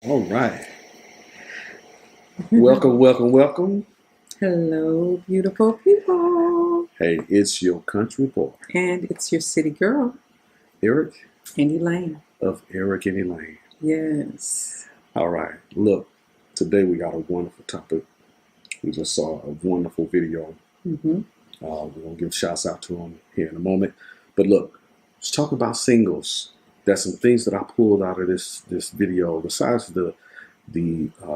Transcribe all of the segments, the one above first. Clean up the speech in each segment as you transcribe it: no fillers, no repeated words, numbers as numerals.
All right. Welcome, welcome, welcome. Hello, beautiful people. Hey, it's your country boy, And it's your city girl, Eric and Elaine. of Eric and Elaine. Yes. All right. Look, today we got a wonderful topic. We just saw a wonderful video. Mm-hmm. We're going to give shouts out to them here in a moment. But look, let's talk about singles. There's some things that I pulled out of this video, besides the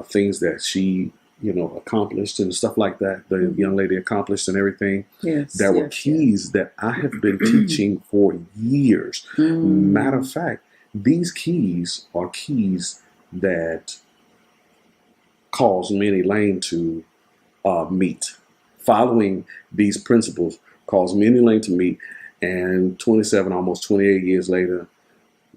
things that she accomplished and stuff like that, the young lady accomplished and everything. Yes. There were keys that I have been teaching for years. Matter of fact, these keys are keys that cause me and Elaine to meet. Following these principles caused me and Elaine to meet, and 27, almost 28 years later,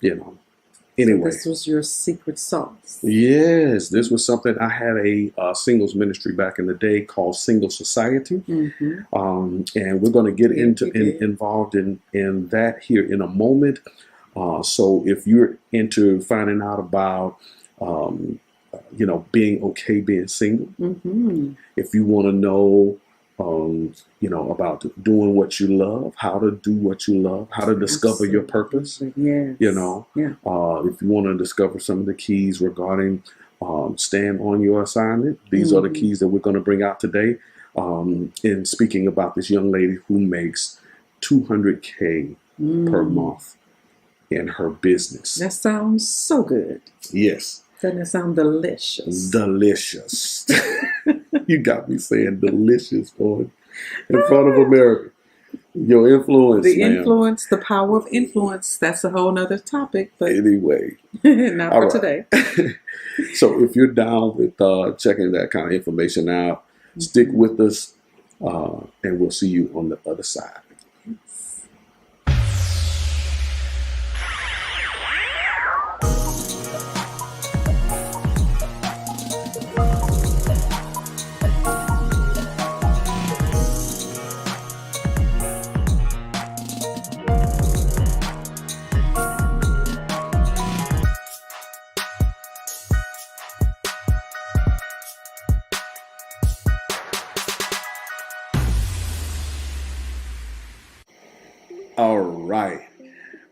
anyway. So this was your secret sauce. Yes, this was something. I had a singles ministry back in the day called Single Society, and we're going to get involved in that here in a moment. So if you're into finding out about being okay being single, if you want to know about doing what you love, how to do what you love, how to discover your purpose. Yes. If you want to discover some of the keys regarding staying on your assignment, these are the keys that we're going to bring out today. In speaking about this young lady who makes $200K per month in her business. That sounds so good. Yes. Doesn't it sound delicious? Delicious. You got me saying delicious, boy, in front of America. Your influence, influence, the power of influence. That's a whole nother topic. But anyway, not for today. So if you're down with checking that kind of information out, stick with us, and we'll see you on the other side.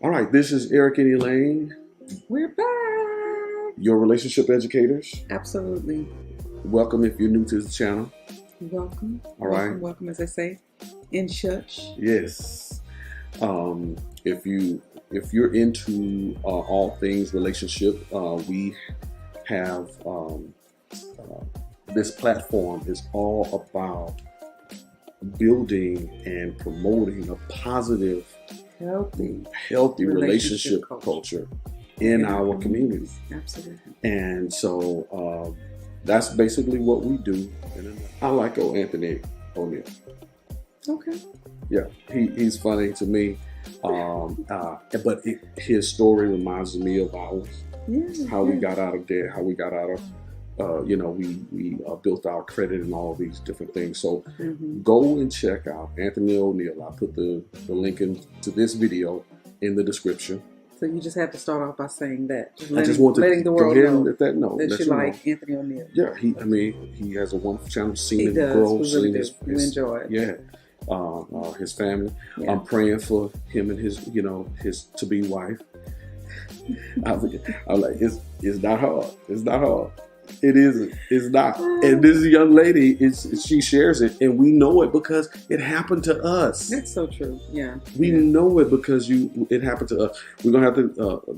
All right. This is Eric and Elaine. We're back. Your relationship educators. Absolutely. Welcome if you're new to the channel. Welcome. All right. Welcome, as I say, in church. Yes. If you're into all things relationship, we have this platform is all about building and promoting a positive, healthy relationship culture in our community. Absolutely. And so that's basically what we do. I like old Anthony O'Neill. Okay. Yeah, he's funny to me. But his story reminds me of ours. Yeah, how we got out of debt, how we got out of we built our credit and all these different things. So go and check out Anthony O'Neill. I'll put the link to this video in the description. So you just have to start off by saying that. I just want to letting the world go ahead know and let that know that you like Anthony O'Neill. Yeah, he has a wonderful channel. Seen him does. grow, We seen really his enjoy it. Yeah. His family. Yeah. I'm praying for him and his to be wife. I'm like, it's not hard. It's not hard. It isn't. It's not. And this young lady, she shares it, and we know it because it happened to us. That's so true. Yeah. We know it because it happened to us. We're gonna have to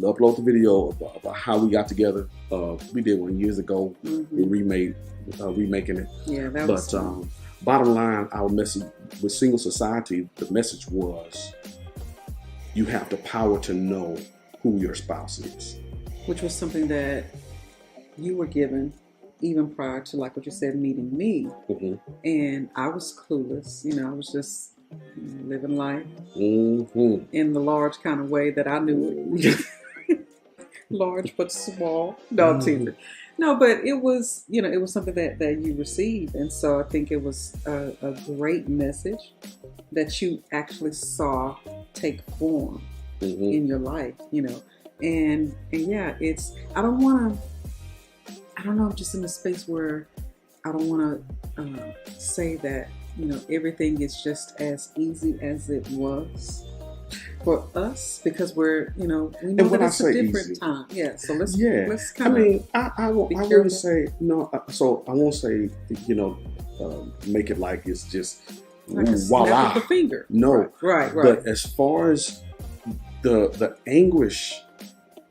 upload the video about how we got together. We did one years ago. We remaking it. Yeah, that was. But bottom line, our message with Single Society, the message was, you have the power to know who your spouse is, which was something that you were given even prior to, like what you said, meeting me. And I was clueless. I was just living life in the large kind of way that I knew it. Large but small. No, I'm teasing. No, but it was, it was something that you received. And so I think it was a great message that you actually saw take form in your life, And yeah, I don't want to don't know, I'm just in a space where I don't want to say that, everything is just as easy as it was for us, because we're, we know that it's a different time. Yeah. So let's kind of. I wouldn't say no. So I won't say, make it like it's just like a voila. snap of the finger. No. Right. But as far as the anguish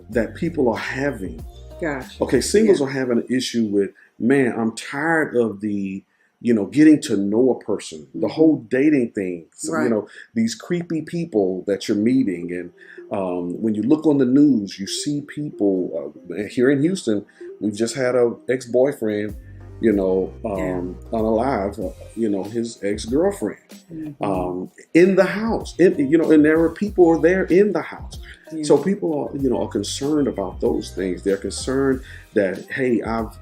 that people are having. Gotcha. Okay, singles are having an issue with, man, I'm tired of the, getting to know a person, the whole dating thing. So, these creepy people that you're meeting. And when you look on the news, you see people here in Houston. We've just had a ex-boyfriend, unalive, his ex-girlfriend in the house. And there are people there in the house. Yeah. So people are, are concerned about those things. They're concerned that, hey, I've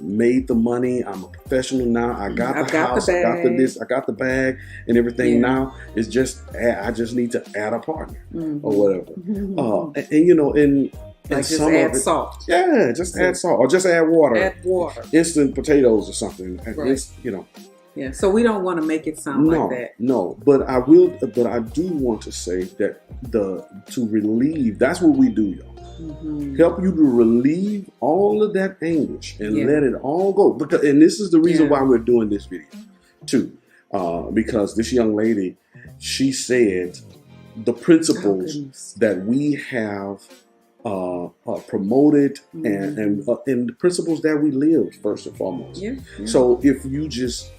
made the money. I'm a professional now. I got the house. I got the this. I got the bag and everything. Yeah. Now it's just I just need to add a partner or whatever. And like just add salt. Yeah, just add salt or just add water. Add water. Instant potatoes or something. Right. Yeah. So we don't want to make it sound like that. No, but I do want to say that to relieve. That's what we do, y'all. Mm-hmm. Help you to relieve all of that anguish and let it all go. And this is the reason why we're doing this video too, because this young lady, she said the principles that we have promoted and the principles that we live first and foremost. Yeah. So if you just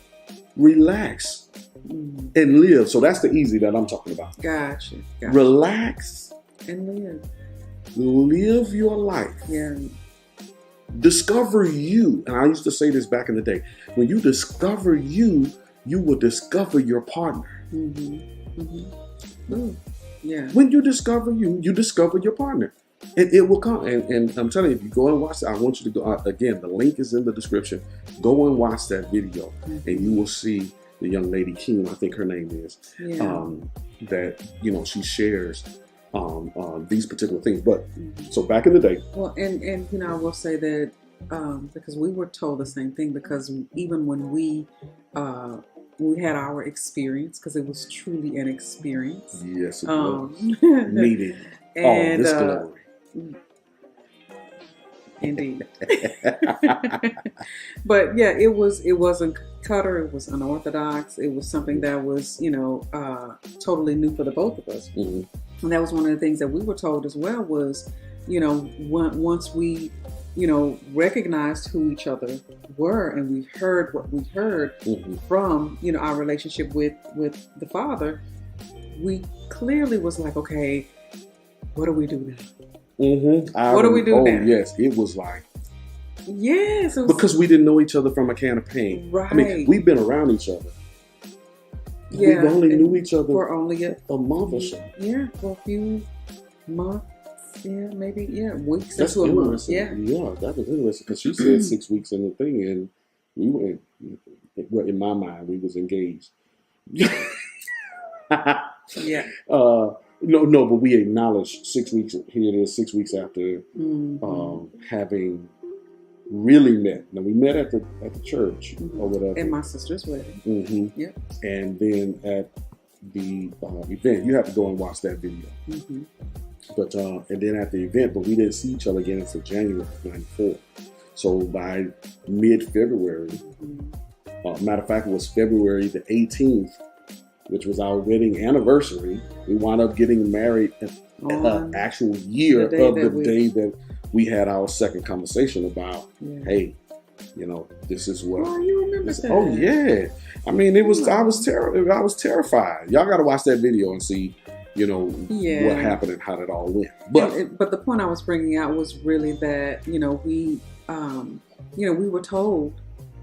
relax and live, so that's the easy that I'm talking about. Gotcha. Relax and live. Live your life. Yeah. Discover you. And I used to say this back in the day. When you discover you, you will discover your partner. Mm-hmm. Mm-hmm. Ooh. Yeah. When you discover you, you discover your partner. And it will come. And I'm telling you, if you go and watch it, I want you to go. Again, the link is in the description. Go and watch that video. Mm-hmm. And you will see the young lady, Kim, I think her name is, that, she shares these particular things. But so back in the day. Well, and I will say that because we were told the same thing, because even when we had our experience, because it was truly an experience. Yes, it was. Needed all this glory. Indeed. But yeah, it wasn't cutter. It was unorthodox. It was something that was, totally new for the both of us. Mm-hmm. And that was one of the things that we were told as well was, once we, recognized who each other were and we heard what we heard from, our relationship with the Father, we clearly was like, okay, what do we do now? Mm-hmm. What do we do now? Yes, it was like. Yes. Because we didn't know each other from a can of paint. Right. I mean, we've been around each other. Yeah. We only knew each other for only a month or so. Yeah, for a few months. Yeah, maybe. Yeah, weeks That's into a month. Yeah. Yeah, that was interesting because she said 6 weeks in the thing, and we were, in my mind, we was engaged. Yeah. No, but we acknowledged 6 weeks. Here it is, 6 weeks after having really met. Now we met at the church or whatever. At my sister's wedding. Mm-hmm. Yep. And then at the event, you have to go and watch that video. Mm-hmm. But and then at the event, but we didn't see each other again until January of '94. So by mid-February, matter of fact, it was February the 18th, which was our wedding anniversary. We wound up getting married an actual year of the day that we had our second conversation about, hey, this is what. Oh, you remember that? Oh yeah. I mean, it was. I was terrified. Y'all got to watch that video and see, what happened and how that all went. But the point I was bringing out was really that we were told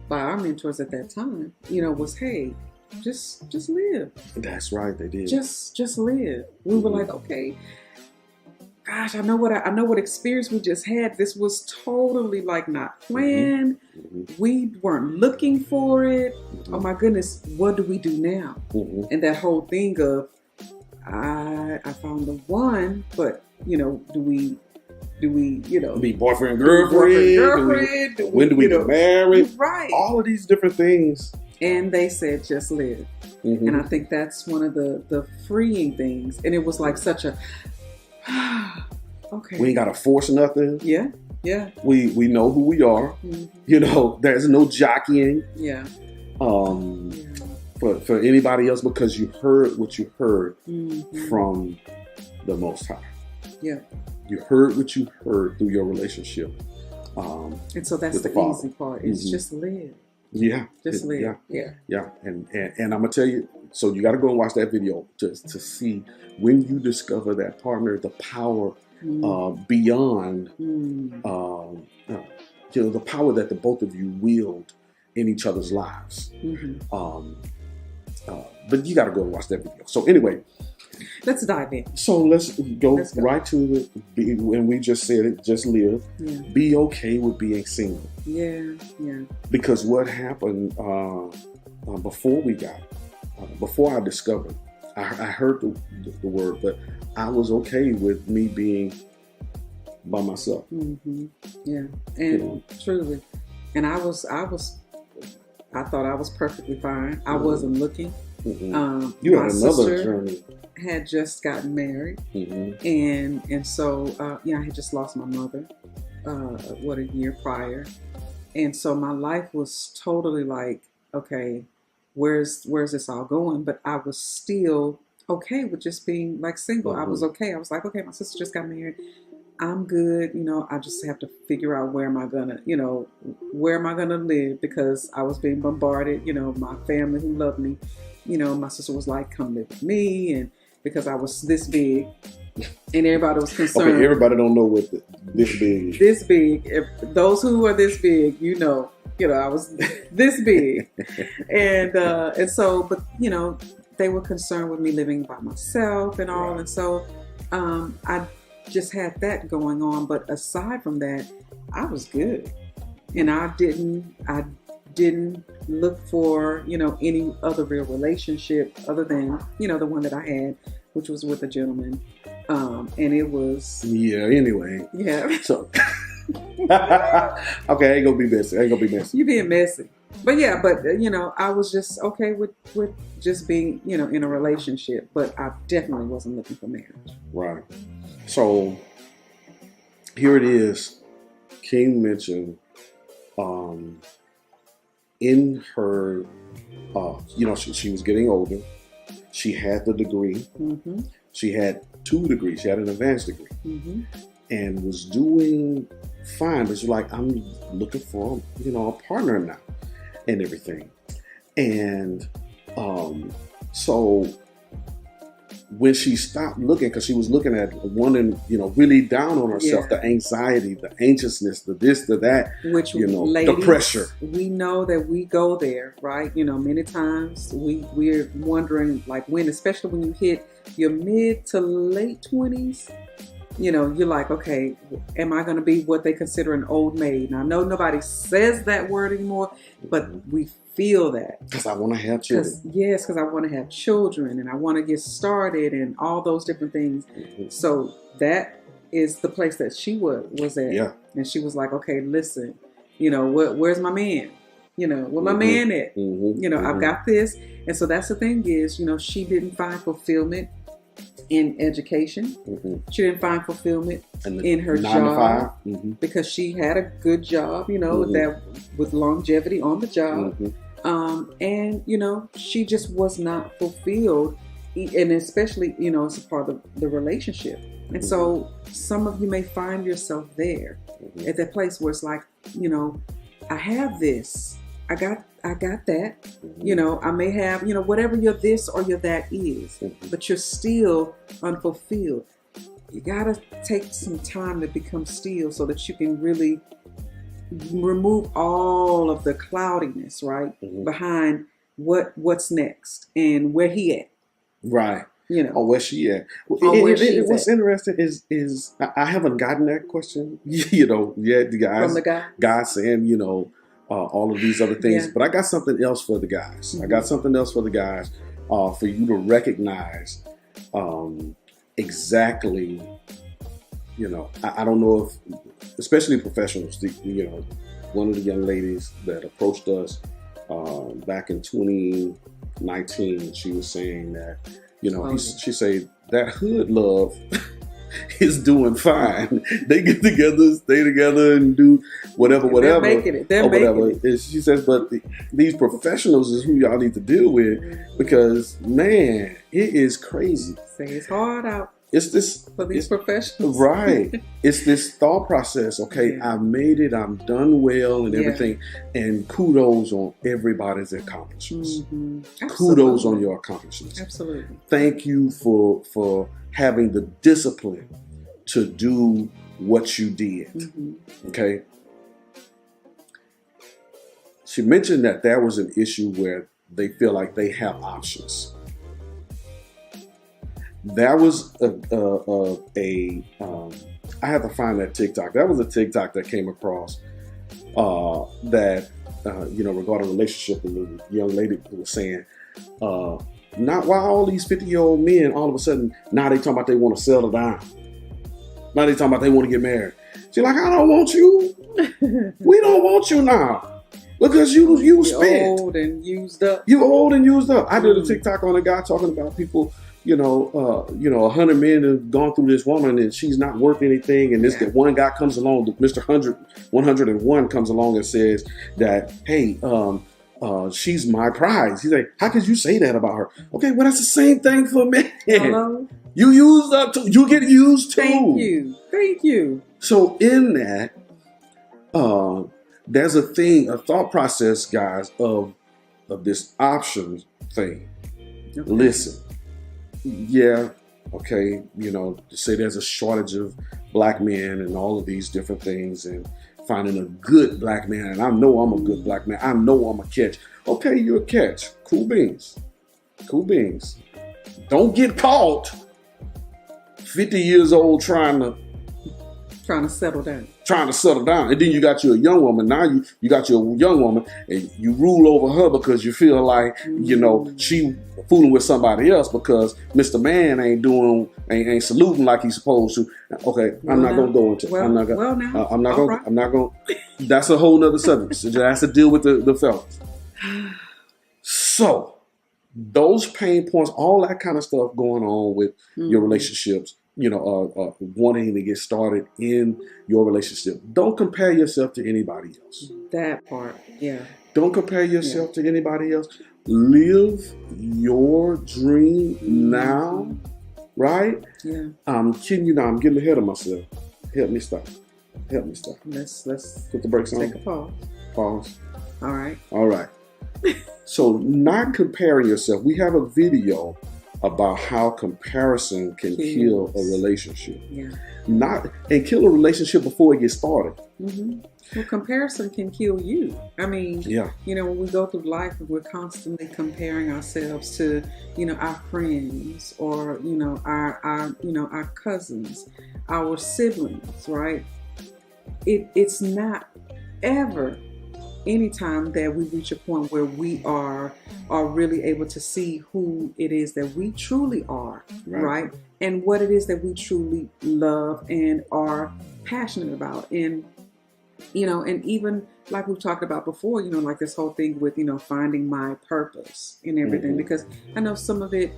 by our mentors at that time, was, hey, just live. That's right, they did. Just live. We were like, okay, gosh, I know what experience we just had. This was totally like not planned. We weren't looking for it. Oh my goodness, what do we do now? And that whole thing of I found the one, but do we Do we, be boyfriend, girlfriend? When do we get married? Right. All of these different things. And they said, just live. Mm-hmm. And I think that's one of the freeing things. And it was like such a, okay. We ain't got to force nothing. Yeah. Yeah. We know who we are. Mm-hmm. There's no jockeying. Yeah. For anybody else, because you heard what you heard from the Most High. Yeah. You heard what you heard through your relationship. And so that's the easy part. It's just live. Yeah. Just live. Yeah. And I'm going to tell you, so you got to go and watch that video just to see when you discover that partner, the power beyond, the power that the both of you wield in each other's lives. But you got to go and watch that video. So anyway, let's dive in. So let's go right to and we just said it, just live. Yeah. Be okay with being single. Yeah. Because what happened before I discovered, I heard the word, but I was okay with me being by myself. Yeah, and truly, and I thought I was perfectly fine. I wasn't looking. You had another journey. Had just gotten married, and so I had just lost my mother a year prior, and so my life was totally like, okay, where's this all going? But I was still okay with just being like single. I was okay. I was like, okay, my sister just got married. I'm good. I just have to figure out where am I gonna live, because I was being bombarded. My family who loved me, my sister was like, come live with me. And because I was this big and everybody was concerned. Okay, everybody don't know what this big is. This big. If those who are this big, I was this big. and so, but they were concerned with me living by myself and all. Right. And so, I just had that going on, but aside from that, I was good, and I didn't look for any other real relationship other than the one that I had, which was with a gentleman, and it was anyway so okay, I ain't gonna be messy. You being messy, but I was just okay with just being in a relationship, but I definitely wasn't looking for marriage. Right. So here it is. King mentioned in her, she was getting older. She had the degree. She had 2 degrees. She had an advanced degree, and was doing fine. But she's like, I'm looking for a partner now, and everything. And so when she stopped looking, because she was looking at wanting, really down on herself, the anxiety, the anxiousness, the this, the that, which ladies, the pressure. We know that we go there, right? Many times we're wondering, like, when, especially when you hit your mid to late 20s, you're like, okay, am I going to be what they consider an old maid? Now, I know nobody says that word anymore, but we feel that. Because I want to have children. Because I want to have children, and I want to get started, and all those different things. So that is the place that she was at. Yeah. And she was like, okay, listen, where's my man? Where my man at? I've got this. And so that's the thing is, she didn't find fulfillment in education. She didn't find fulfillment in her job, because she had a good job, that with longevity on the job. And she just was not fulfilled, and especially it's a part of the relationship. And so some of you may find yourself there at that place where it's like, I have this, I got that, I may have, whatever your this or your that is, but you're still unfulfilled. You gotta take some time to become still so that you can really remove all of the cloudiness, right, behind what's next and where he at. Right. Or where she at. What's interesting is I haven't gotten that question, yet. The guys, from the guy, guys saying, all of these other things, but I got something else for the guys. I got something else for the guys, for you to recognize exactly, you know, I don't know if, especially professionals, you know, one of the young ladies that approached us back in 2019, she was saying that, you know, she said that hood love is doing fine. They get together, stay together, and do whatever. They're making it. They're making it. She says, but these professionals is who y'all need to deal with, because man, it is crazy. Say it's hard out. It's this for these professionals, right? It's this thought process. Okay, I made it. I'm done well, and everything. And kudos on everybody's accomplishments. Kudos on your accomplishments. Absolutely. Thank you for having the discipline to do what you did. Okay. She mentioned that there was an issue where they feel like they have options. That was I had to find that TikTok. That was a TikTok that came across that you know, regarding a relationship, and the young lady was saying, not why all these 50-year-old men all of a sudden now they talking about they want to settle down. Now they talking about they want to get married. She's like, I don't want you. We don't want you now. Because you spent. Old and used up. You old and used up. I did a TikTok on a guy talking about people, 100 men have gone through this woman and she's not worth anything. And this one guy comes along, Mr. 101 comes along and says that, hey, she's my prize. He's like, how could you say that about her? Okay, well, that's the same thing for men. Hello? You used up too. You get used too. Thank you. So in that, there's a thought process, guys, of this options thing. Okay. Listen. Yeah, okay, to say there's a shortage of black men and all of these different things, and finding a good black man, and I know I'm a good black man, I know I'm a catch. Okay, you're a catch. Cool beans. Don't get caught 50 years old trying to settle down. And then you got you a young woman. Now you got you a young woman and you rule over her because you feel like, she fooling with somebody else because Mr. Man ain't saluting like he's supposed to. Okay, I'm not gonna go into it. I'm not gonna that's a whole nother subject. So that has to deal with the fellas. So those pain points, all that kind of stuff going on with your relationships, wanting to get started in your relationship. Don't compare yourself to anybody else. That part, yeah. Don't compare yourself to anybody else. Live your dream now, right? Yeah. I'm kidding you now. I'm getting ahead of myself. Help me stop. Let's put the brakes on. Take a pause. Pause. All right. So not comparing yourself. We have a video about how comparison can kill a relationship. Yeah. And kill a relationship before it gets started. Well, comparison can kill you. I mean, yeah. When we go through life, we're constantly comparing ourselves to, our friends or, our cousins, our siblings, right? It's not ever anytime that we reach a point where we are really able to see who it is that we truly are, right? And what it is that we truly love and are passionate about. And, and even like we've talked about before, like this whole thing with, finding my purpose and everything, because I know some of it,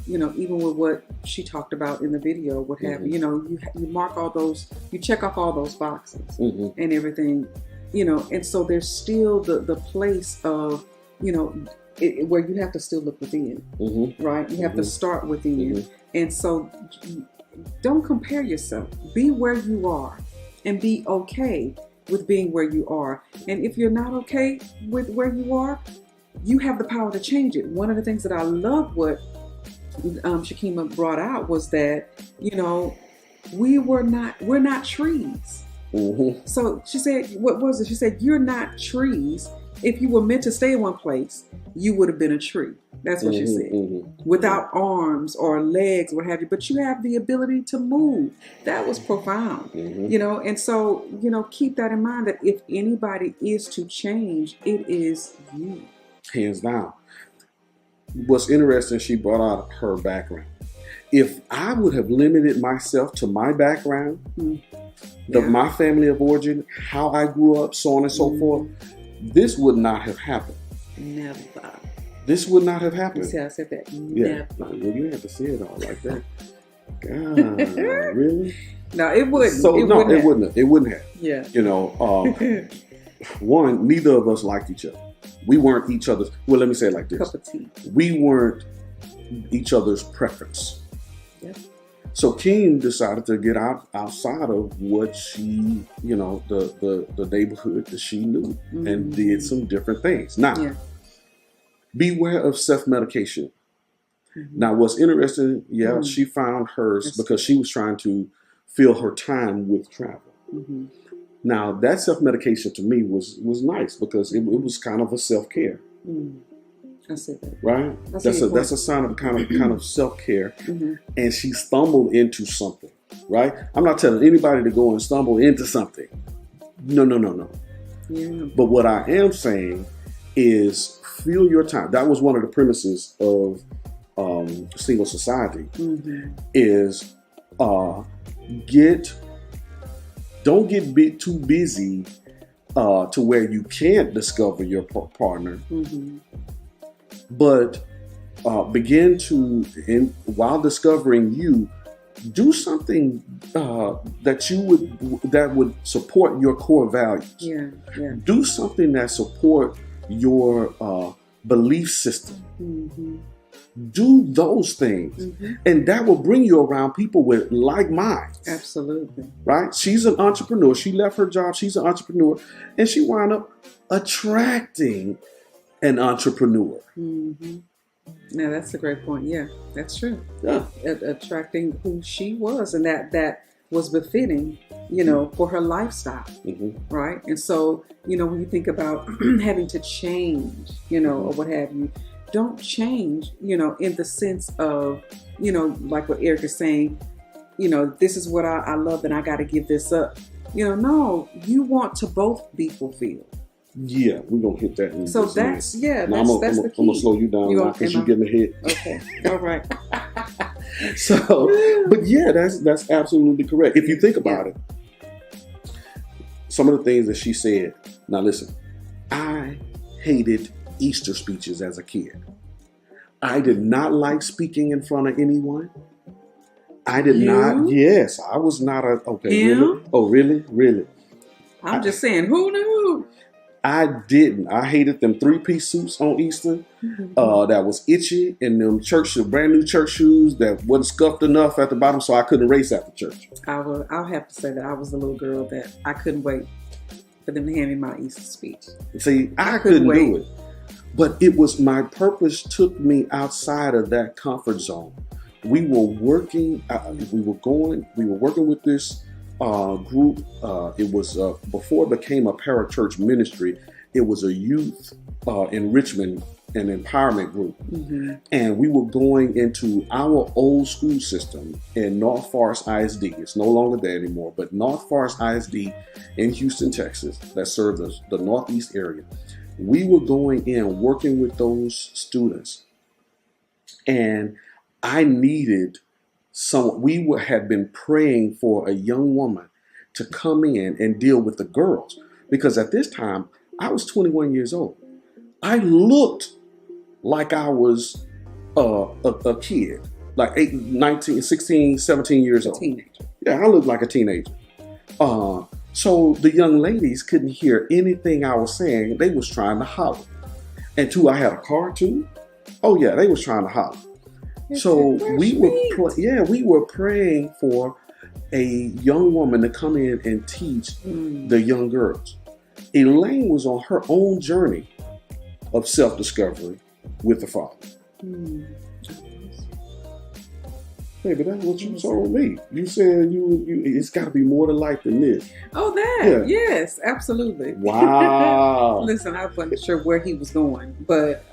even with what she talked about in the video, what have you, you mark all those, you check off all those boxes and everything. And so there's still the place of, where you have to still look within, right? You have to start within. And so don't compare yourself. Be where you are and be okay with being where you are. And if you're not okay with where you are, you have the power to change it. One of the things that I love what Shakima brought out was that, we're not trees. So she said, what was it? She said, you're not trees. If you were meant to stay in one place, you would have been a tree. That's what she said. Without arms or legs, what have you, but you have the ability to move. That was profound, and so, keep that in mind that if anybody is to change, it is you. Hands down. What's interesting, she brought out her background. if I would have limited myself to my background, my family of origin, how I grew up, so on and so forth, this would not have happened. Never. This would not have happened. You see, I said that. Yeah. Never. Well, you have to say it all like that. God, really? No, it wouldn't. So it wouldn't. It wouldn't have. Yeah. You know, one, neither of us liked each other. We weren't each other's. Well, let me say it like this. Cup of tea. We weren't each other's preference. Yeah. So Kim decided to get outside of what she, you know, the neighborhood that she knew, and did some different things. Now, beware of self-medication. Now, what's interesting, she found hers because she was trying to fill her time with travel. Now, that self-medication to me was nice because it was kind of a self-care. I said that. Right? That's a sign of kind of self-care. And she stumbled into something, right? I'm not telling anybody to go and stumble into something. No. Yeah. But what I am saying is fill your time. That was one of the premises of single society is don't get too busy to where you can't discover your partner, but begin to, while discovering you, do something that would support your core values. Yeah. Do something that support your belief system. Do those things, and that will bring you around people with like minds. Absolutely. Right? She's an entrepreneur. She left her job. She's an entrepreneur, and she wound up attracting an entrepreneur. Now that's a great point. Yeah, that's true. Yeah, attracting who she was, and that was befitting, you know, for her lifestyle, right? And so, you know, when you think about having to change, you know, or what have you. Don't change, you know, in the sense of, you know, like what Eric is saying, you know, this is what I love and I got to give this up. You know, no, you want to both be fulfilled. Yeah, we're going to hit that. In so that's, the key. I'm going to slow you down now because you're getting hit. Okay, all right. So, but yeah, that's absolutely correct. If you think about it, some of the things that she said, now listen, I hated Easter speeches as a kid. I did not like speaking in front of anyone. I did not. Yes, I was not a. Okay, really? Oh, really? I'm just saying, who knew? I didn't. I hated them 3-piece suits on Easter. That was itchy, and them brand new church shoes that wasn't scuffed enough at the bottom, so I couldn't race after church. I'll have to say that I was the little girl that I couldn't wait for them to hand me my Easter speech. See, I couldn't do it. But it was, my purpose took me outside of that comfort zone. We were working, we were working with this group. It was, before it became a parachurch ministry, it was a youth enrichment and empowerment group. And we were going into our old school system in North Forest ISD. It's no longer there anymore, but North Forest ISD in Houston, Texas, that served the Northeast area. We were going in, working with those students, and I needed had been praying for a young woman to come in and deal with the girls, because at this time, I was 21 years old. I looked like I was a kid, like 19, 16, 17 years old. Teenager. Yeah, I looked like a teenager. So the young ladies couldn't hear anything I was saying. They was trying to holler. And I had a car too. Oh yeah, they was trying to holler. So we were praying for a young woman to come in and teach the young girls. Elaine was on her own journey of self-discovery with the Father. Baby, that's what you told me. You said you it's got to be more to life than this. Oh, that. Yeah. Yes, absolutely. Wow. Listen, I wasn't sure where he was going, but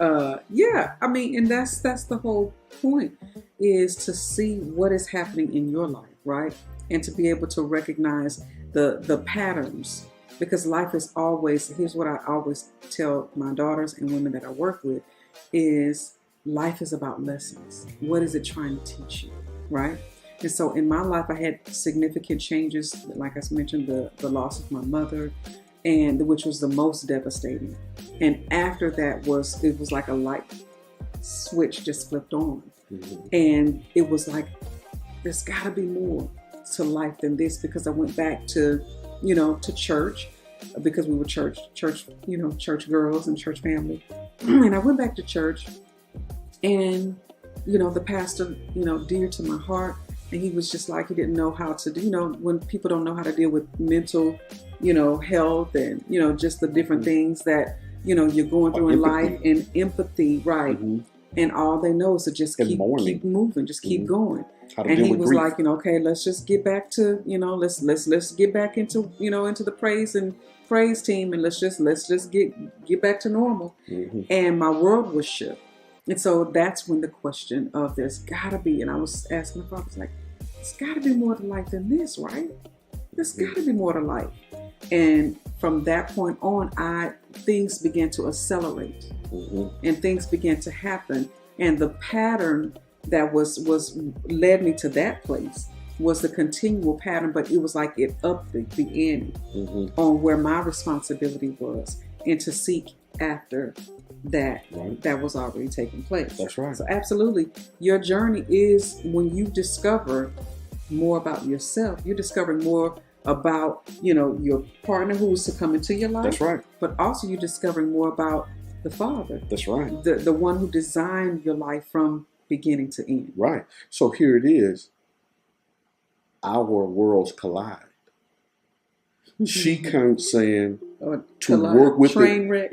yeah, I mean, and that's the whole point, is to see what is happening in your life, right? And to be able to recognize the patterns, because life is always, here's what I always tell my daughters and women that I work with, is life is about lessons. What is it trying to teach you? right? And so in my life, I had significant changes. Like I mentioned, the loss of my mother, and which was the most devastating. And after that it was like a light switch just flipped on. Mm-hmm. And it was like, there's got to be more to life than this, because I went back to church, because we were church girls and church family. And I went back to church, and, the pastor, dear to my heart, and he was just like, he didn't know how to do, when people don't know how to deal with mental, health and, just the different things that, you're going through in life, and empathy, right? Mm-hmm. And all they know is to just keep moving, just keep going. And he was like, okay, let's just get back to, let's get back into, into the praise team, and let's just get back to normal. Mm-hmm. And my world was shook. And so that's when the question of there's gotta be, and I was asking my father, I was like, there's gotta be more to life than this, right? There's gotta be more to life. And from that point on, things began to accelerate. Mm-hmm. And things began to happen. And the pattern that was led me to that place was the continual pattern, but it was like it upped the ante on where my responsibility was, and to seek after that was already taking place. That's right. So absolutely, your journey is when you discover more about yourself. You're discovering more about, your partner who's to come into your life. That's right. But also you're discovering more about the Father. That's right. The one who designed your life from beginning to end. Right. So here it is. Our worlds collide. She comes saying to work with train wreck.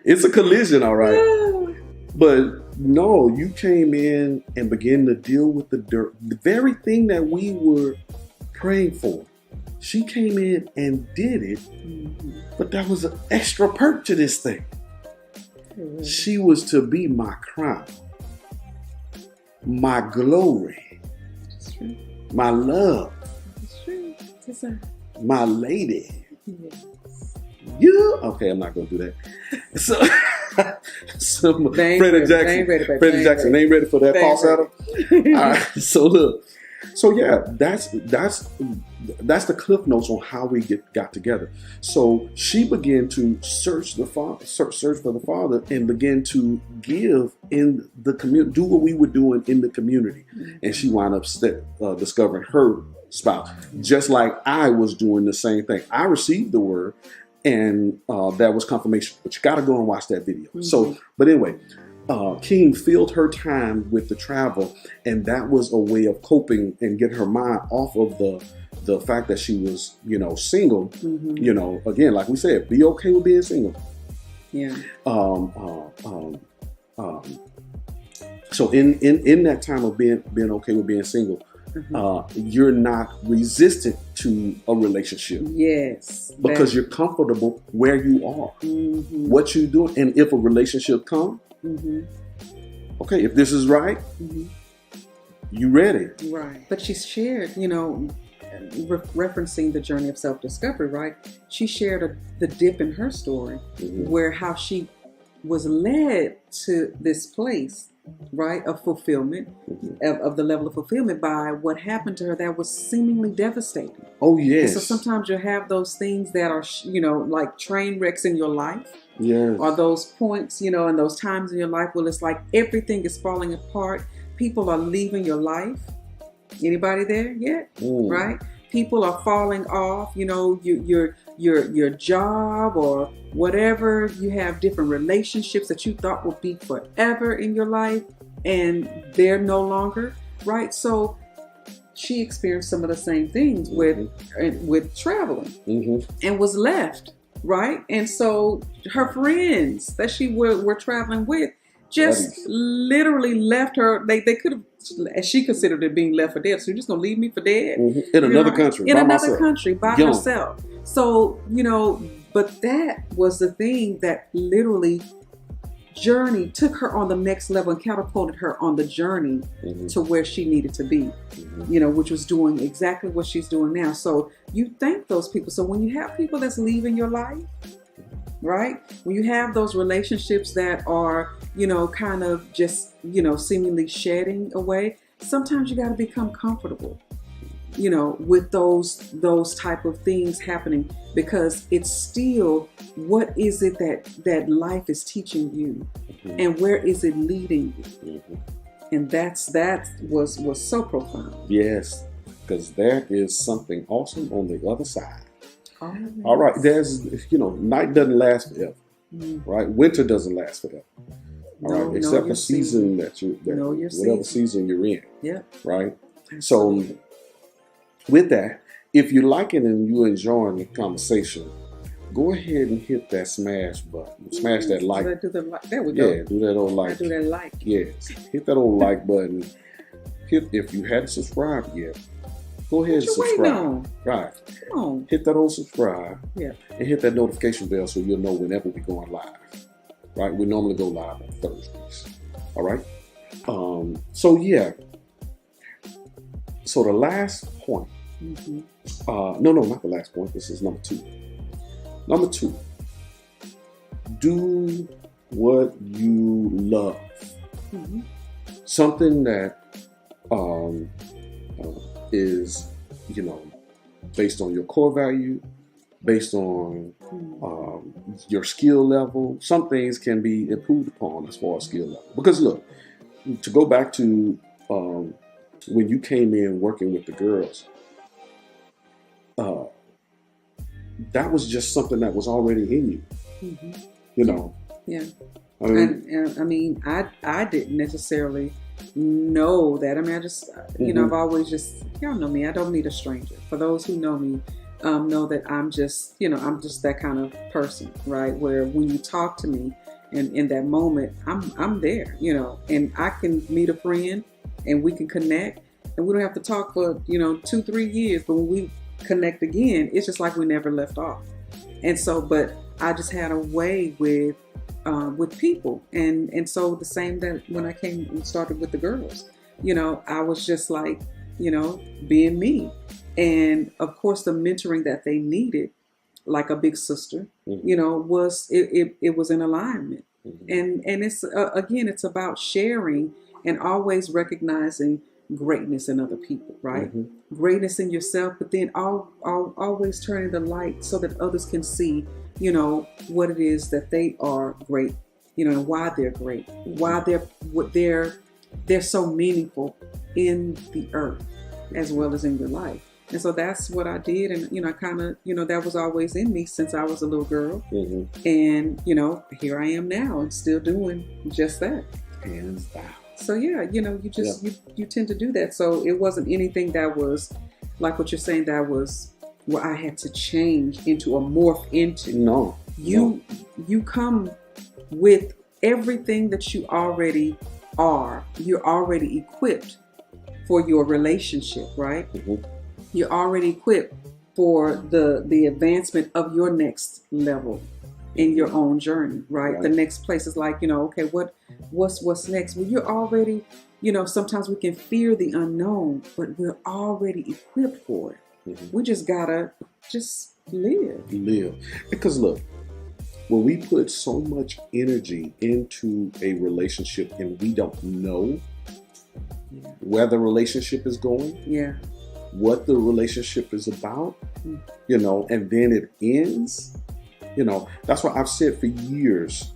It's a collision, all right. But no, you came in and began to deal with the dirt, the very thing that we were praying for. She came in and did it, but that was an extra perk to this thing. Mm-hmm. She was to be my crown, my glory, my love, my lady. Yes. You okay? I'm not gonna do that. So Freddie Jackson ain't ready for that falsetto. All right. So look. So yeah, that's the cliff notes on how we got together. So she began to search for the Father, and began to give in the community, do what we were doing in the community, and she wound up discovering her spouse, just like I was doing the same thing. I received the word, and that was confirmation. But you got to go and watch that video. Mm-hmm. So, but anyway. King filled her time with the travel, and that was a way of coping and getting her mind off of the fact that she was, single. Mm-hmm. Again, like we said, be okay with being single. Yeah. So in that time of being okay with being single, you're not resistant to a relationship. Yes. Because you're comfortable where you are, what you're doing, and if a relationship comes. Okay, if this is right, you ready. Right. But she shared, referencing the journey of self-discovery, right? She shared the dip in her story, where how she was led to this place, right, of fulfillment, of the level of fulfillment by what happened to her that was seemingly devastating. Oh, yes. And so sometimes you have those things that are, like train wrecks in your life. Yes. Or those points, and those times in your life where it's like everything is falling apart. People are leaving your life. Anybody there yet? Right? People are falling off, your job or whatever. You have different relationships that you thought would be forever in your life, and they're no longer, right? So she experienced some of the same things with traveling and was left, right? And so her friends that she were traveling with just literally left her. They could have, as she considered it, being left for dead. So you're just gonna leave me for dead in another country, by herself. So but that was the thing that literally took her on the next level and catapulted her on the journey to where she needed to be. Which was doing exactly what she's doing now. So you thank those people. So when you have people that's leaving your life, right? When you have those relationships that are kind of just, seemingly shedding away, sometimes you got to become comfortable, with those type of things happening, because it's still, what is it that life is teaching you, and where is it leading you? And that was so profound. Yes, because there is something awesome on the other side. Oh, yes. All right, there's, night doesn't last forever, right? Winter doesn't last forever. All right, except for season whatever season you're in. Yeah. Right. So with that, if you like it and you're enjoying the conversation, go ahead and hit that smash button. Smash that like. There we go. Yeah, do that old like. Do that like. Yes, hit that old like button. If you hadn't subscribed yet, go ahead and subscribe. Right. Come on. Hit that old subscribe. Yeah. And hit that notification bell so you'll know whenever we're going live. Right. We normally go live on Thursdays. All right. So yeah. So the last point. No, not the last point. This is number 2. Number 2. Do what you love. Something that is, based on your core value, based on your skill level. Some things can be improved upon as far as skill level. Because look, to go back to when you came in working with the girls, that was just something that was already in you. Yeah. I mean, I didn't necessarily know that. I mean, I just, I've always just, y'all know me. I don't meet a stranger. For those who know me, know that I'm just, I'm just that kind of person, right? Where when you talk to me, and in that moment, I'm there, and I can meet a friend, and we can connect, and we don't have to talk for 2-3 years, but when we connect again, it's just like we never left off. And so, but I just had a way with people, and so the same that when I came and started with the girls, I was just like, being me, and of course the mentoring that they needed, like a big sister, was it was in alignment, and it's again, it's about sharing and always recognizing greatness in other people, right? Greatness in yourself, but then always turning the light so that others can see, what it is that they are great, and why they're great, why they're so meaningful in the earth as well as in your life. And so that's what I did, and I kind of, that was always in me since I was a little girl, and here I am now and still doing just that. Hands down. So yeah, you just you tend to do that. So it wasn't anything that was like what you're saying, that was where I had to change into or morph into. No. You come with everything that you already are. You're already equipped for your relationship, right? You're already equipped for the advancement of your next level in your own journey, right? The next place is like, okay, what's next? Well, you're already, sometimes we can fear the unknown, but we're already equipped for it. We just gotta just live. Because look, when we put so much energy into a relationship and we don't know where the relationship is going, what the relationship is about, and then it ends. That's what I've said for years.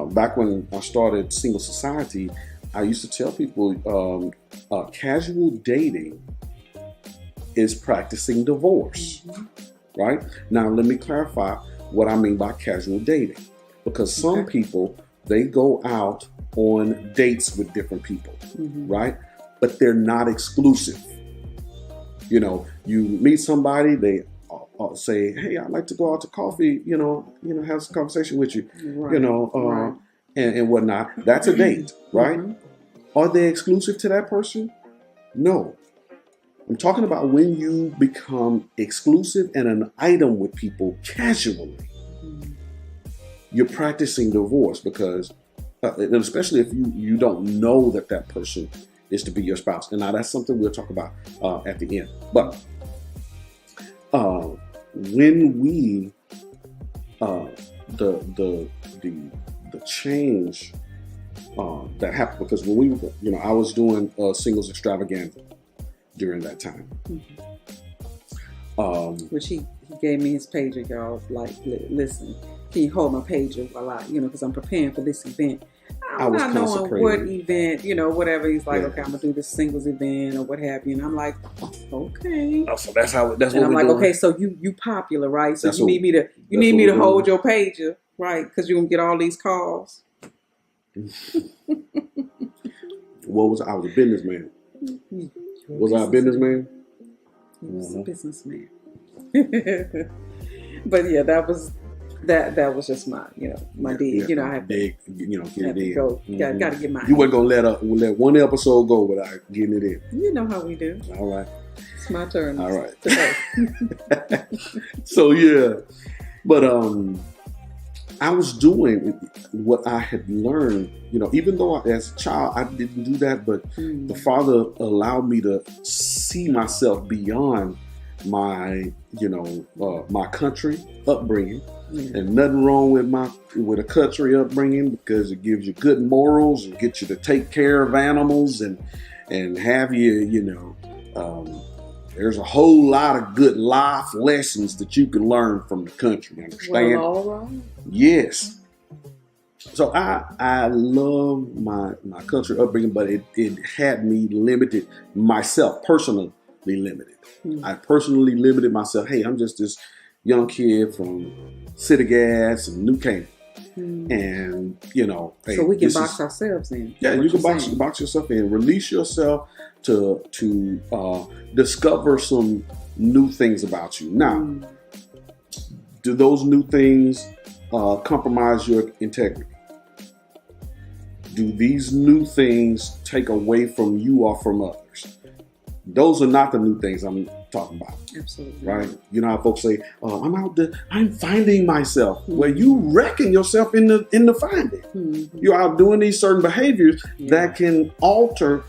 Back when I started Single Society, I used to tell people casual dating is practicing divorce. Right? Now, let me clarify what I mean by casual dating. Because some people, they go out on dates with different people, right? But they're not exclusive. You meet somebody, they say, hey, I'd like to go out to coffee, have some conversation with you, and whatnot. That's a date, right? Are they exclusive to that person? No. I'm talking about when you become exclusive and an item with people casually. You're practicing divorce, because, especially if you don't know that person is to be your spouse. And now that's something we'll talk about at the end. But when we the change that happened because when we, I was doing singles extravaganza during that time. Which he gave me his pager, y'all. Like, listen, can you hold my pager while I, because I'm preparing for this event. I'm not knowing what event, whatever. He's like, okay, I'm gonna do this singles event or what have you, and I'm like, okay. Oh, so that's what. And I'm like, okay, so you popular, right? So you need me to hold your pager, right? Because you're gonna get all these calls. I was a businessman. Was I a businessman? He was a businessman. But yeah, that was just my my dig. I have to get it go. Got to get mine. You weren't gonna let one episode go without getting it in. You know how we do. All right. It's my turn. All right. Today. So yeah, but I was doing what I had learned. Even though as a child I didn't do that, but the Father allowed me to see myself beyond my my country upbringing. And nothing wrong with a country upbringing, because it gives you good morals and gets you to take care of animals and have you there's a whole lot of good life lessons that you can learn from the country. Understand? Well, all right. Yes. So I love my country upbringing, but it had me limited, myself personally limited. I personally limited myself. Hey, I'm just this young kid from City Gas and New Canaan. And hey, so we can box ourselves in. Yeah, you can box yourself in. Release yourself to discover some new things about you. Now, do those new things compromise your integrity? Do these new things take away from you or from others? Those are not the new things I'm talking about. Absolutely. Right? You know how folks say, I'm out there, I'm finding myself. Well, you reckon yourself in the finding. You're out doing these certain behaviors that can alter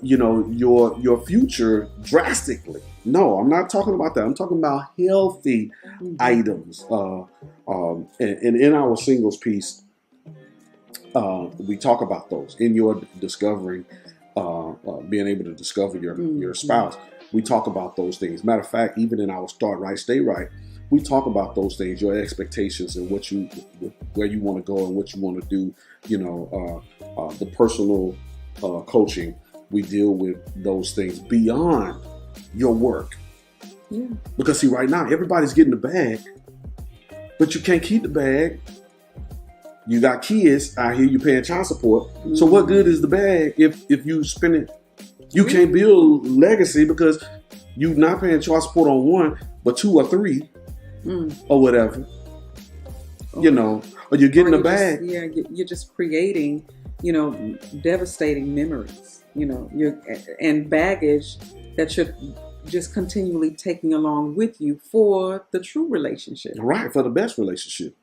your future drastically. No, I'm not talking about that. I'm talking about healthy items. And in our singles piece, we talk about those in your discovering, being able to discover your spouse. We talk about those things. Matter of fact, even in our Start Right, Stay Right, we talk about those things, your expectations and where you want to go and what you want to do. The personal coaching, we deal with those things beyond your work. Yeah. Because see, right now, everybody's getting the bag, but you can't keep the bag. You got kids out here, you paying child support. So what good is the bag if you spend it? You can't build legacy because you're not paying child support on one, but two or three, or whatever. Okay. Or you're getting the bag. You're just creating, devastating memories, and baggage that you're just continually taking along with you for the true relationship. Right, for the best relationship.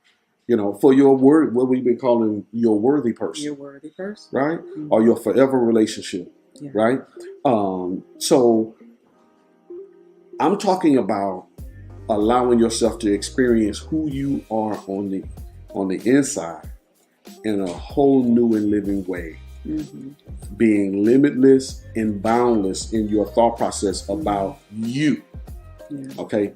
For your word, what we've been calling your worthy person. Your worthy person. Right? Or your forever relationship. Yeah. Right? So I'm talking about allowing yourself to experience who you are on the inside in a whole new and living way. Being limitless and boundless in your thought process about you. Yeah. Okay?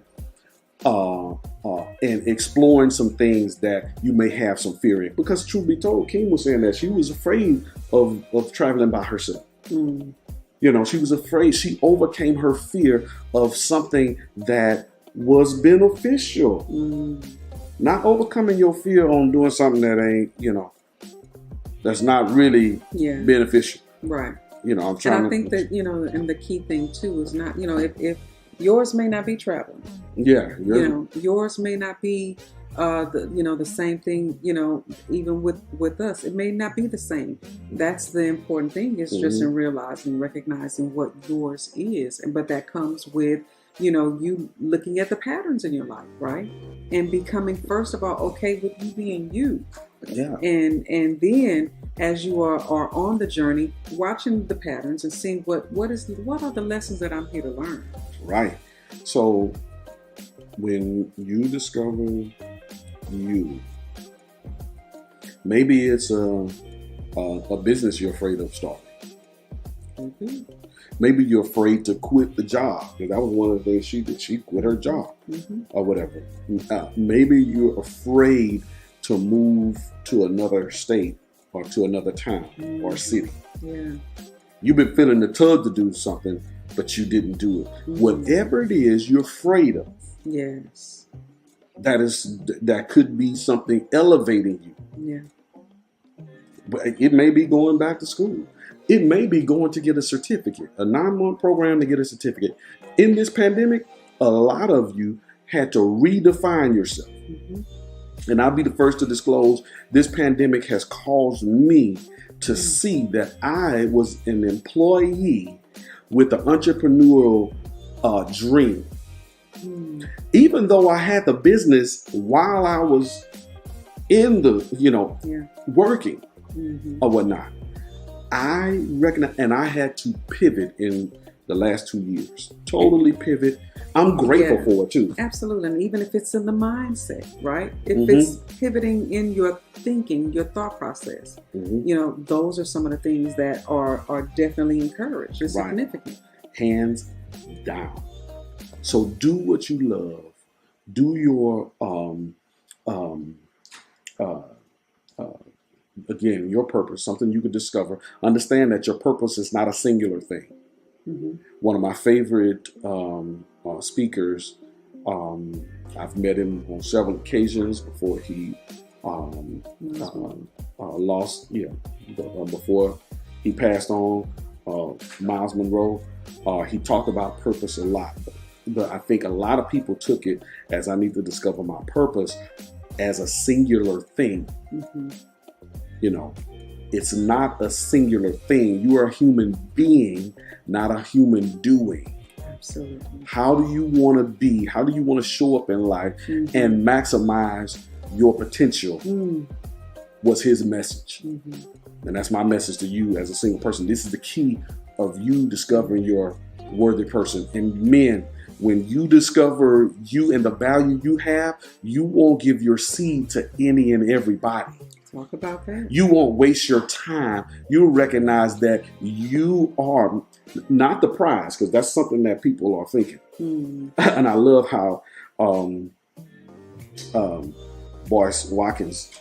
And exploring some things that you may have some fear in. Because truth be told, Kim was saying that she was afraid of traveling by herself. She was afraid. She overcame her fear of something that was beneficial. Not overcoming your fear on doing something that ain't, that's not really beneficial. Right. I'm trying and I think that, and the key thing too is not, if yours may not be traveling. Yeah. Yours may not be the same thing, even with us. It may not be the same. That's the important thing, is just in realizing, recognizing what yours is. But that comes with, you looking at the patterns in your life, right? And becoming, first of all, okay with you being you. Yeah. And then as you are on the journey, watching the patterns and seeing what are the lessons that I'm here to learn. Right. So when you discover you, Maybe it's a business you're afraid of starting. Mm-hmm. Maybe you're afraid to quit the job. That was one of the things she did. She quit her job or whatever. Maybe you're afraid to move to another state or to another town or city. Yeah. You've been feeling the tug to do something, but you didn't do it. Whatever it is you're afraid of. Yes. That could be something elevating you. Yeah. But it may be going back to school. It may be going to get a certificate, a 9-month program to get a certificate. In this pandemic, a lot of you had to redefine yourself. And I'll be the first to disclose, this pandemic has caused me to see that I was an employee with the entrepreneurial dream. Even though I had the business while I was in the, working or whatnot, I recognize, and I had to pivot in the last 2 years. Totally pivot. I'm grateful for it too. Absolutely. And even if it's in the mindset, right? If it's pivoting in your thinking, your thought process, those are some of the things that are definitely encouraged. It's significant. Hands down. So do what you love. Do your again, your purpose, something you could discover. Understand that your purpose is not a singular thing. One of my favorite speakers, I've met him on several occasions before he lost, before he passed on, Miles Monroe. He talked about purpose a lot, but I think a lot of people took it as I need to discover my purpose as a singular thing. It's not a singular thing. You are a human being, not a human doing. Absolutely. How do you want to be? How do you want to show up in life and maximize your potential? Was his message. And that's my message to you as a single person. This is the key of you discovering your worthy person. And men, when you discover you and the value you have, you won't give your seed to any and everybody. Talk about that. You won't waste your time. You'll recognize that you are not the prize, because that's something that people are thinking. And I love how Boyce Watkins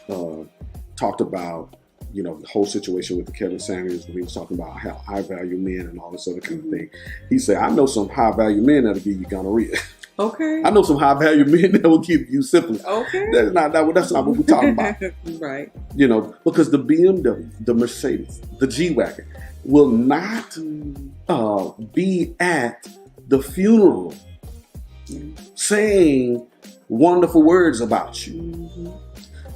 talked about, the whole situation with the Kevin Samuels, when he was talking about how high value men and all this other kind of thing. He said, I know some high value men that'll give you gonorrhea. Okay. I know some high value men that will give you syphilis. Okay. That's not what we're talking about. Right. Because the BMW, the Mercedes, the G-Wagon will not be at the funeral saying wonderful words about you.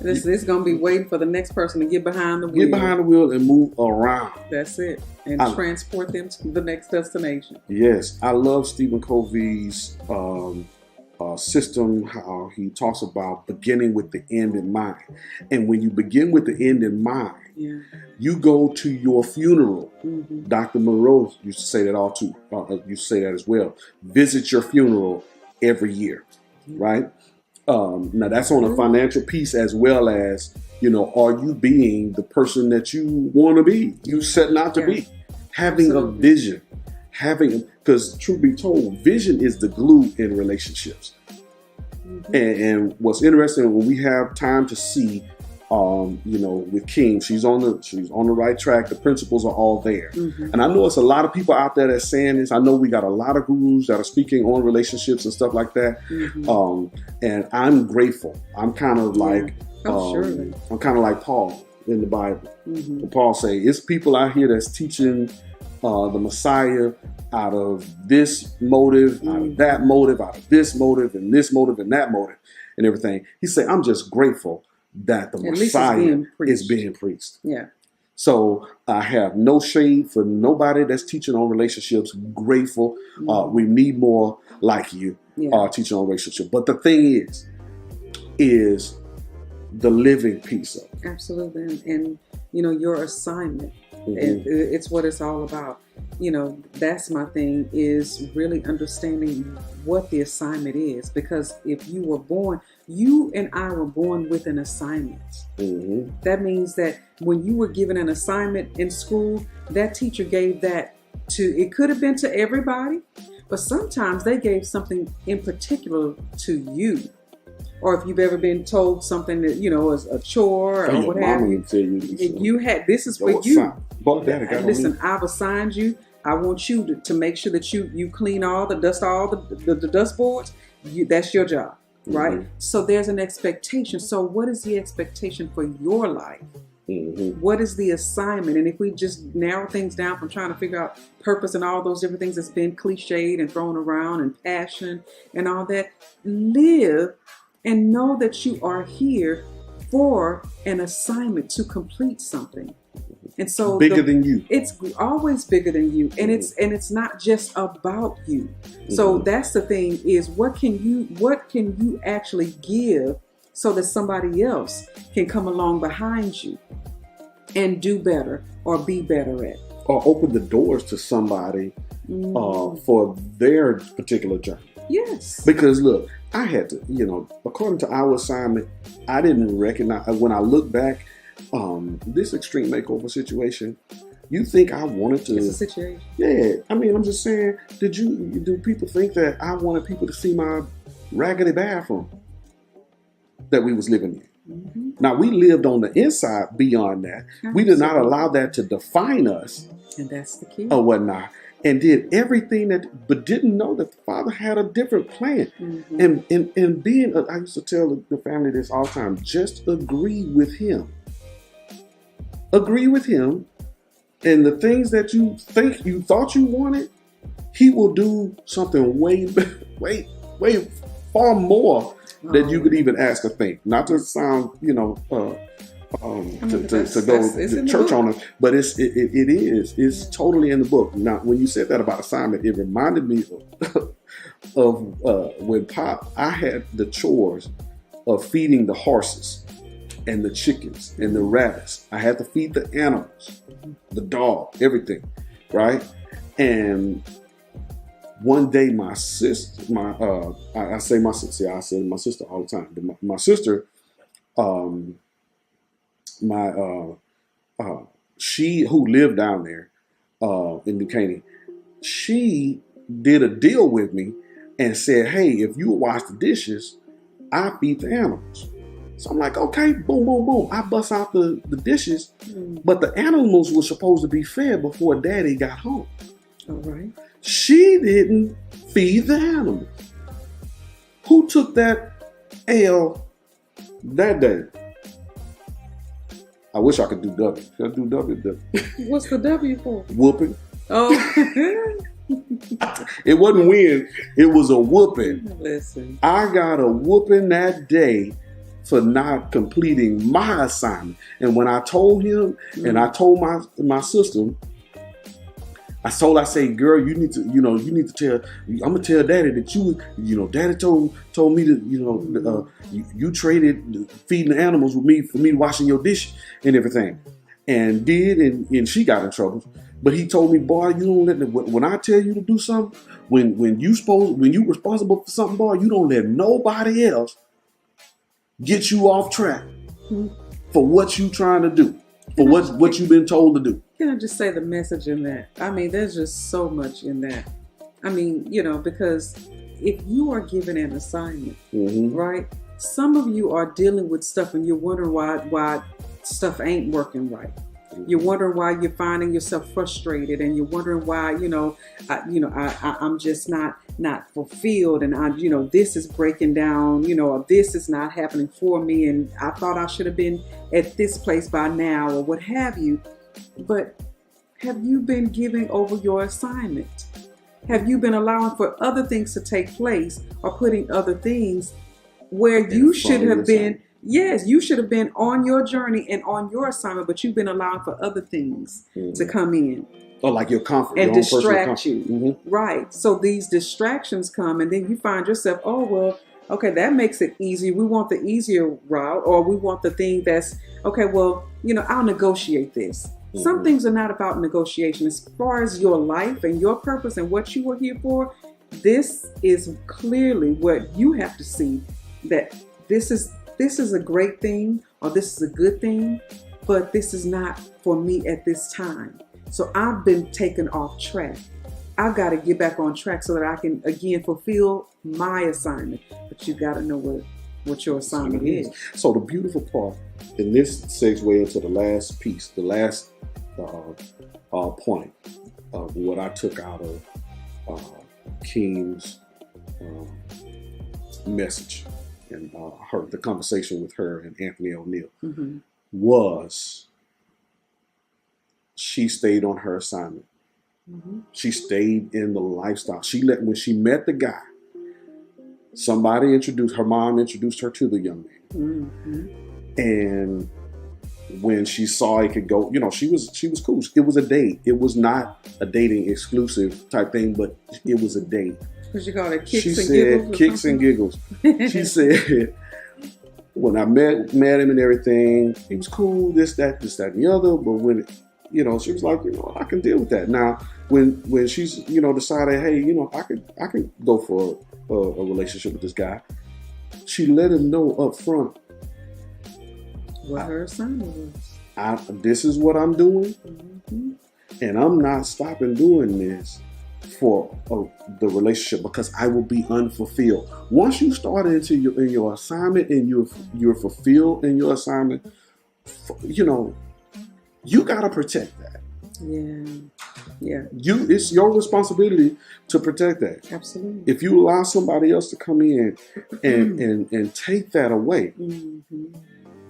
It's going to be waiting for the next person to get behind the wheel. Get behind the wheel and move around. That's it. And transport them to the next destination. Yes. I love Stephen Covey's system, how he talks about beginning with the end in mind. And when you begin with the end in mind, you go to your funeral. Dr. Monroe used to say that used to say that as well. Visit your funeral every year, right? Now that's on a financial piece as well as, are you being the person that you want to be? You setting out to be. Having a vision. Because truth be told, vision is the glue in relationships. And what's interesting, when we have time to see, with King, she's on the right track. The principles are all there. And I know it's a lot of people out there that's saying this. I know we got a lot of gurus that are speaking on relationships and stuff like that. And I'm grateful. I'm kind of like, I'm kind of like Paul in the Bible. Paul say, it's people out here that's teaching the Messiah out of this motive, out of that motive, out of this motive and that motive and everything. He said, I'm just grateful that the Messiah is being preached. Yeah. So I have no shade for nobody that's teaching on relationships. Grateful. We need more like you teaching on relationships. But the thing is the living piece of it. Absolutely. And your assignment It's what it's all about. That's my thing, is really understanding what the assignment is. Because if you and I were born with an assignment. That means that when you were given an assignment in school, that teacher gave that it could have been to everybody, but sometimes they gave something in particular to you. Or if you've ever been told something that, as a chore or what have you, you had, this is for you. Listen, I've assigned you. I want you to make sure that you clean all the dust boards. That's your job, right? So there's an expectation. So what is the expectation for your life? What is the assignment? And if we just narrow things down from trying to figure out purpose and all those different things that's been cliched and thrown around, and passion and all that, live and know that you are here for an assignment to complete something. And so bigger than you. It's always bigger than you. And it's not just about you. So that's the thing, is what can you actually give so that somebody else can come along behind you and do better or be better at. Or open the doors to somebody for their particular journey. Yes. Because look, I had to, according to our assignment, I didn't recognize, when I look back, this extreme makeover situation, you think I wanted to... It's a situation. Yeah. I mean, I'm just saying, do people think that I wanted people to see my raggedy bathroom that we was living in? Now, we lived on the inside beyond that. We did not allow that to define us. And that's the key. Or whatnot. And did everything but didn't know that the Father had a different plan. And being, I used to tell the family this all the time, just agree with Him. Agree with Him, and the things that you thought you wanted, He will do something way far more than you could even ask or think. Not to sound, to go to church on us, but it's totally in the book. Now, when you said that about assignment, it reminded me of when I had the chores of feeding the horses and the chickens and the rabbits. I had to feed the animals, the dog, everything, right? And one day my sister, I say my sister all the time, but my sister, she who lived down there in New Caney, she did a deal with me and said, hey, if you wash the dishes, I feed the animals. So I'm like, okay, boom, boom, boom. I bust out the dishes, but the animals were supposed to be fed before Daddy got home. All right. She didn't feed the animals. Who took that L that day? I wish I could do W. Should I do W? What's the W for? Whooping. Oh. It wasn't win. It was a whooping. Listen. I got a whooping that day for not completing my assignment. And when I told him, and I told my sister, I say, girl, you need to tell, I'm gonna tell Daddy that Daddy told me that, you traded feeding the animals with me for me washing your dish and everything, and and she got in trouble. But he told me, boy, you don't let when I tell you to do something, when you responsible for something, boy, you don't let nobody else get you off track for what you trying to do, for what you've been told to do. Can I just say the message in that? I mean, there's just so much in that. I mean, because if you are given an assignment, right? Some of you are dealing with stuff and you're wondering why stuff ain't working right. You're wondering why you're finding yourself frustrated, and you're wondering why, I'm just not fulfilled, and this is breaking down, or this is not happening for me, and I thought I should have been at this place by now, or what have you. But have you been giving over your assignment? Have you been allowing for other things to take place, or putting other things where you should have been? Yes, you should have been on your journey and on your assignment, but you've been allowing for other things to come in. Or like your comfort. And distract you. Right. So these distractions come, and then you find yourself, oh, well, okay, that makes it easier. We want the easier route, or we want the thing that's, okay, well, I'll negotiate this. Some things are not about negotiation. As far as your life and your purpose and what you were here for, this is clearly what you have to see, that this is a great thing, or this is a good thing, but this is not for me at this time. So I've been taken off track. I've got to get back on track so that I can again fulfill my assignment. But you got to know what your assignment is. So the beautiful part, and this segue into the last piece, the last point of what I took out of King's message and the conversation with her and Anthony O'Neill was she stayed on her assignment. She stayed in the lifestyle. When she met the guy, her mom introduced her to the young man. And when she saw it could go, she was cool. It was a date. It was not a dating exclusive type thing, but it was a date. What you call it? Kicks she and said giggles? Kicks and giggles. She said, when I met him and everything, he was cool, this, that, and the other. But when, she was like, I can deal with that. Now, when she's, decided, hey, I can go for a relationship with this guy, she let him know up front what her assignment was. This is what I'm doing, and I'm not stopping doing this for the relationship because I will be unfulfilled. Once you start into your assignment and you're fulfilled in your assignment, you gotta protect that. Yeah. It's your responsibility to protect that. Absolutely. If you allow somebody else to come in and take that away,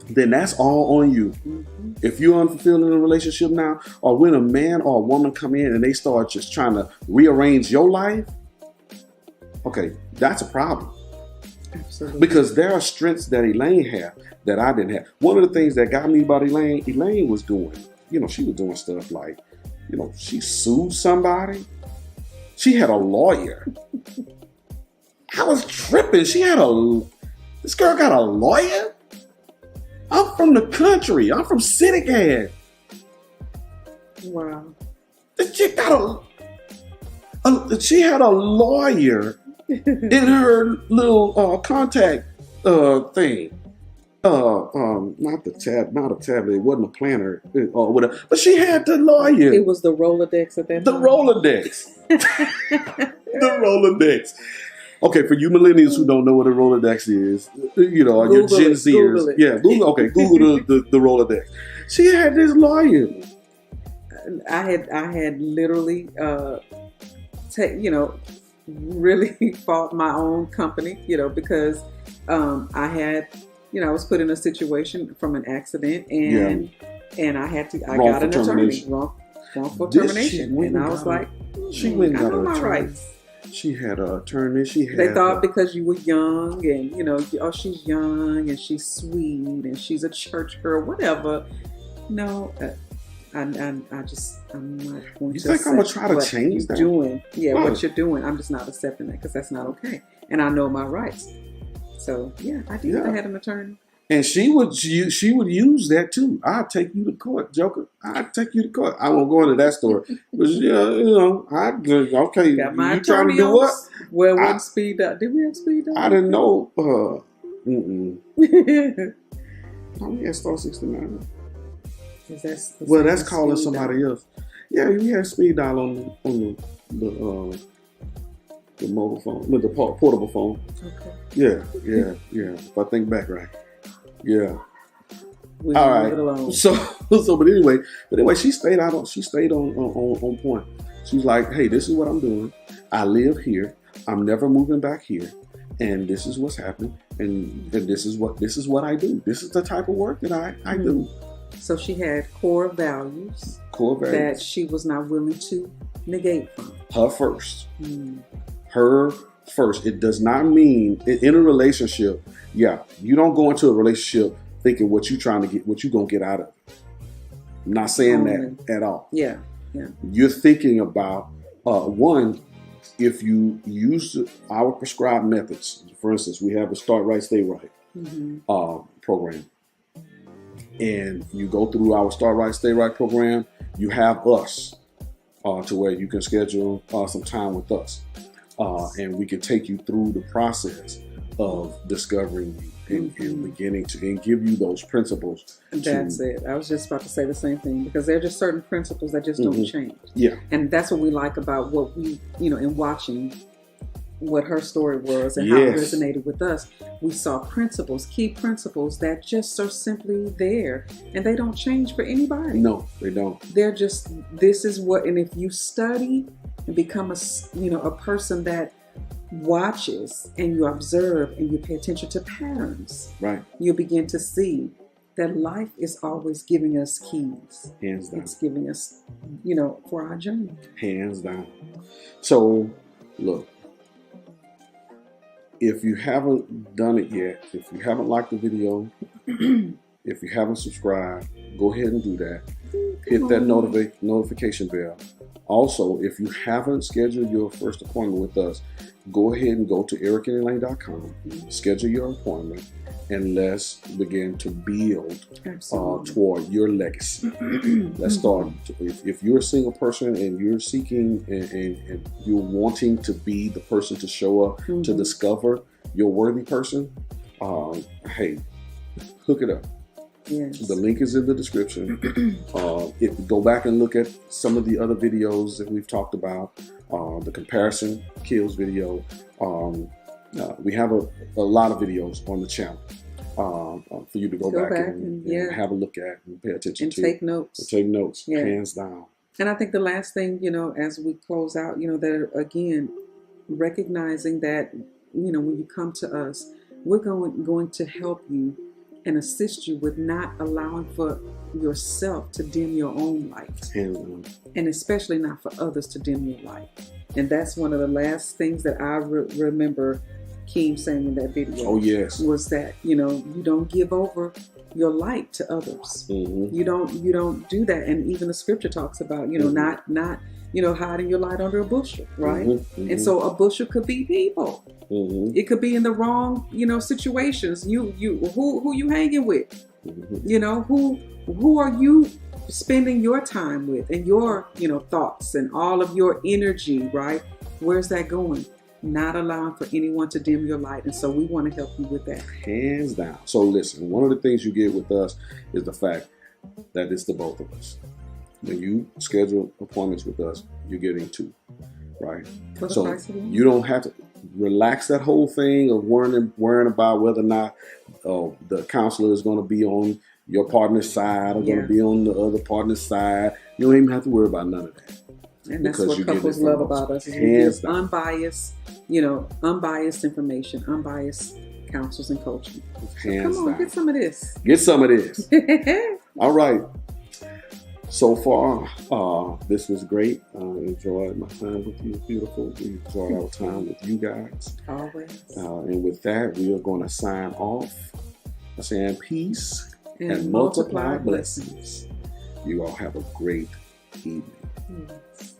then that's all on you. If you're unfulfilled in a relationship now, or when a man or a woman come in and they start just trying to rearrange your life, okay, that's a problem. Absolutely. Because there are strengths that Elaine had that I didn't have. One of the things that got me about Elaine was doing, she was doing stuff like, she sued somebody. She had a lawyer. I was tripping. This girl got a lawyer? I'm from the country. I'm from City. Wow. She had a lawyer in her little contact thing. Not a tablet. It wasn't a planner or whatever. But she had the lawyer. It was the Rolodex at that time. The Rolodex. The Rolodex. Okay, for you millennials who don't know what a Rolodex is, or your Gen Zers. Yeah, Google. Okay, Google the Rolodex. She had this lawyer. I had literally, really fought my own company, because I had, I was put in a situation from an accident, and I got an attorney, wrongful termination, and I was like, I know my rights. She had an attorney. They thought because you were young and, she's young and she's sweet and she's a church girl, whatever. No, I'm not going to. You think I'm going to try to change that? What you're doing. I'm just not accepting that because that's not okay. And I know my rights. So, I did. I had an attorney. And she would use that too. I'll take you to court, Joker. I'll take you to court. I won't go into that story. But okay. Got my you trying to do what? Well, what speed up? Did we have speed up? I didn't know. We had Star 69. That's calling somebody else. Yeah, we had speed dial on the mobile phone, with the portable phone. Okay. Yeah. If I think back right. Yeah. All right. So, but anyway, she stayed on point. She's like, hey, this is what I'm doing. I live here. I'm never moving back here, and this is what's happening, and this is what I do. This is the type of work that I do. So she had core values that she was not willing to negate from. Her first. Her first. It does not mean in a relationship. Yeah, you don't go into a relationship thinking what you're trying to get, what you're gonna get out of it. I'm not saying that at all. Yeah. You're thinking about one. If you use our prescribed methods, for instance, we have a Start Right, Stay Right program. and you go through our Start Right, Stay Right program, you have us to where you can schedule some time with us. And we can take you through the process of discovering you and beginning to and give you those principles. That's it. I was just about to say the same thing, because there are just certain principles that just don't change. Yeah. And that's what we like about what we, in watching what her story was and how it resonated with us. We saw principles, key principles that just are simply there, and they don't change for anybody. No, they don't. They're just, this is what, and if you study and become a person that watches and you observe and you pay attention to patterns, right, you'll begin to see that life is always giving us keys. Hands down. It's giving us, for our journey. Hands down. So, look, if you haven't done it yet, if you haven't liked the video, if you haven't subscribed, go ahead and do that. Hit that notification bell. Also, if you haven't scheduled your first appointment with us, go ahead and go to ericandelaine.com, schedule your appointment, and let's begin to build toward your legacy. Let's start. If you're a single person and you're seeking and you're wanting to be the person to show up to discover your worthy person, hey, hook it up. Yes. The link is in the description. Go back and look at some of the other videos that we've talked about. The comparison kills video. We have a lot of videos on the channel for you to go back and have a look at and pay attention to. Take notes. Take notes, hands down. And I think the last thing, as we close out, that again, recognizing that, when you come to us, we're going to help you and assist you with not allowing for yourself to dim your own light. And especially not for others to dim your light. And that's one of the last things that I remember Keem saying in that video. Oh, yes. Was that, you don't give over your light to others. You don't do that. And even the scripture talks about, not hiding your light under a bushel, right? And so a bushel could be people. It could be in the wrong, situations. Who you hanging with? Who are you spending your time with, and your, thoughts and all of your energy, right? Where's that going? Not allowing for anyone to dim your light. And so we want to help you with that. Hands down. So listen, one of the things you get with us is the fact that it's the both of us. When you schedule appointments with us, you're getting two, right? So you don't have to relax that whole thing of worrying about whether or not the counselor is going to be on your partner's side or going to be on the other partner's side. You don't even have to worry about none of that. And that's what couples love about us. Is we give unbiased, unbiased information, unbiased counsels and coaching. So come on, get some of this. Get some of this. All right. So far, this was great. I enjoyed my time with you, beautiful. We enjoyed our time with you guys. Always. And with that, we are going to sign off. Saying peace and multiply blessings. You all have a great evening. Yes.